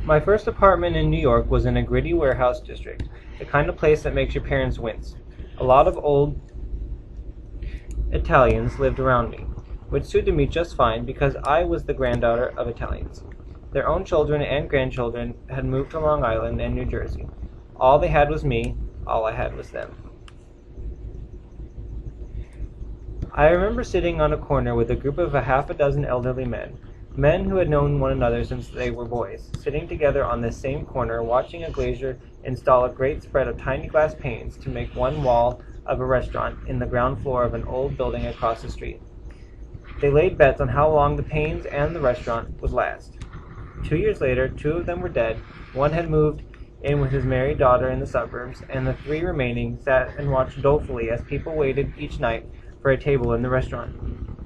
My first apartment in New York was in a gritty warehouse district, the kind of place that makes your parents wince. A lot of old Italians lived around me, which suited me just fine because I was the granddaughter of Italians. Their own children and grandchildren had moved to Long Island and New Jersey. All they had was me, all I had was them. I remember sitting on a corner with a group of half a dozen elderly men who had known one another since they were boys, sitting together on this same corner, watching a glazier install a great spread of tiny glass panes to make one wall of a restaurant in the ground floor of an old building across the street. They laid bets on how long the panes and the restaurant would last. 2 years later, two of them were dead, one had moved in with his married daughter in the suburbs, and the three remaining sat and watched dolefully as people waited each night for a table in the restaurant.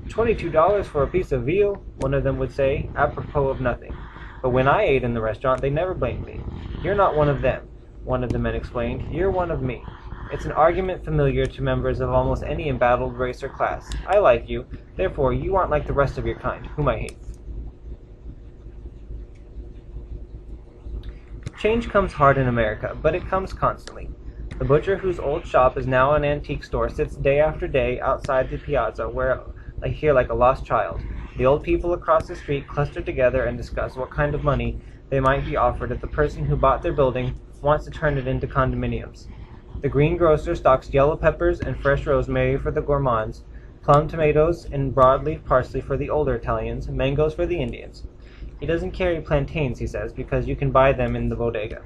$22 for a piece of veal, one of them would say, apropos of nothing. But when I ate in the restaurant, they never blamed me. You're not one of them, one of the men explained. You're one of me. It's an argument familiar to members of almost any embattled race or class. I like you, therefore you aren't like the rest of your kind, whom I hate. Change comes hard in America, but it comes constantly. The butcher whose old shop is now an antique store sits day after day outside the piazza where I hear like a lost child. The old people across the street cluster together and discuss what kind of money they might be offered if the person who bought their building wants to turn it into condominiums. The greengrocer stocks yellow peppers and fresh rosemary for the gourmands, plum tomatoes and broadleaf parsley for the older Italians, mangoes for the Indians. He doesn't carry plantains, he says, because you can buy them in the bodega.